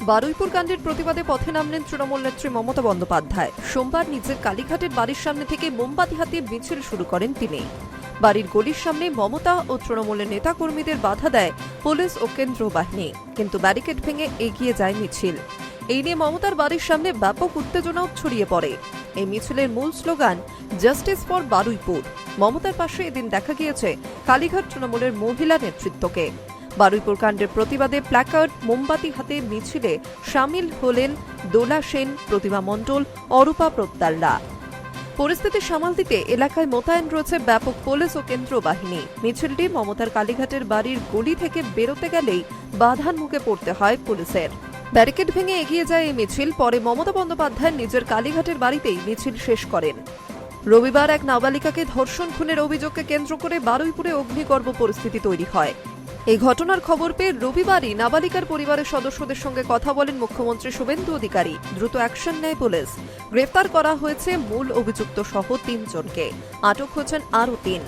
বারুইপুর কাণ্ডের প্রতিবাদে পথে নামলেন তৃণমূল নেত্রী মমতা বন্দ্যোপাধ্যায়। সোমবার নিজের কালীঘাটের বাড়ির সামনে থেকে মোমবাতি হাতে মিছিল শুরু করেন তিনি। বাড়ির গলির সামনে মমতা ও তৃণমূলের নেতাকর্মীদের বাধা দেয় পুলিশ ও কেন্দ্র বাহিনী, কিন্তু ব্যারিকেড ভেঙে এগিয়ে যায় মিছিল। এই নিয়ে মমতার বাড়ির সামনে ব্যাপক উত্তেজনাও ছড়িয়ে পড়ে। এই মিছিলের মূল স্লোগান জাস্টিস ফর বারুইপুর। মমতার পাশে এদিন দেখা গিয়েছে কালীঘাট তৃণমূলের মহিলা নেতৃত্বকে। বারুইপুর কাণ্ডের প্রতিবাদে প্ল্যাকার্ড, মোমবাতি হাতে মিছিলে সামিল হলেন দোলা সেন, প্রতিমা মণ্ডল, অরূপা প্রত্যালরা। পরিস্থিতি সামাল দিতে এলাকায় মোতায়েন রয়েছে ব্যাপক পুলিশ ও কেন্দ্র বাহিনী। মিছিলটি মমতার কালীঘাটের বাড়ির গলি থেকে বেরোতে গেলেই বাধার মুখে পড়তে হয় পুলিশের। ব্যারিকেড ভেঙে এগিয়ে যায় এই মিছিল। পরে মমতা বন্দ্যোপাধ্যায় নিজের কালীঘাটের বাড়িতেই মিছিল শেষ করেন। রবিবার এক নাবালিকাকে ধর্ষণ খুনের অভিযোগকে কেন্দ্র করে বারুইপুরে অগ্নিগর্ভ পরিস্থিতি তৈরি হয়। এই ঘটনার খবর পেয়ে রবিবারই নাবালিকার পরিবারের সদস্যদের সঙ্গে কথা বলেন মুখ্যমন্ত্রী শুভেন্দু অধিকারী। দ্রুত অ্যাকশন নেয় পুলিশ। গ্রেফতার করা হয়েছে মূল অভিযুক্ত সহ ৩ জনকে। আটক হয়েছেন আরও ৩।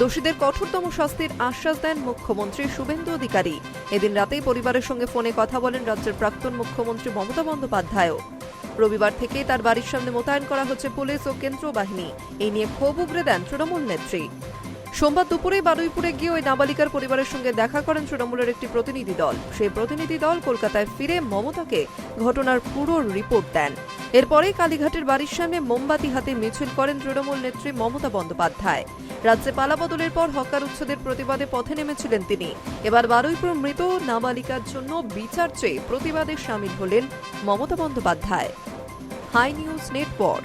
দোষীদের কঠোরতম শাস্তির আশ্বাস দেন মুখ্যমন্ত্রী শুভেন্দু অধিকারী। এদিন রাতেই পরিবারের সঙ্গে ফোনে কথা বলেন রাজ্যের প্রাক্তন মুখ্যমন্ত্রী মমতা বন্দ্যোপাধ্যায়ও। রবিবার থেকেই তার বাড়ির সামনে মোতায়েন করা হচ্ছে পুলিশ ও কেন্দ্র বাহিনী। এই নিয়ে ক্ষোভ উগরে দেন তৃণমূল নেত্রী। সোমবার দুপুরে বারুইপুরে গিয়ে ওই নাবালিকার পরিবারের সঙ্গে দেখা করেন তৃণমূলের একটি প্রতিনিধি দল। সেই প্রতিনিধি দল কলকাতায় ফিরে মমতাকে ঘটনার পুরো রিপোর্ট দেন। এরপরেই কালীঘাটের বাড়ির সামনে মোমবাতি হাতে মিছিল করেন তৃণমূল নেত্রী মমতা বন্দ্যোপাধ্যায়। রাজ্যে পালাবদলের পর হকার উচ্ছেদের প্রতিবাদে পথে নেমেছিলেন তিনি। এবার বারুইপুর মৃত নাবালিকার জন্য বিচার চেয়ে প্রতিবাদে সামিল হলেন Mamata Bandyopadhyay. High news network.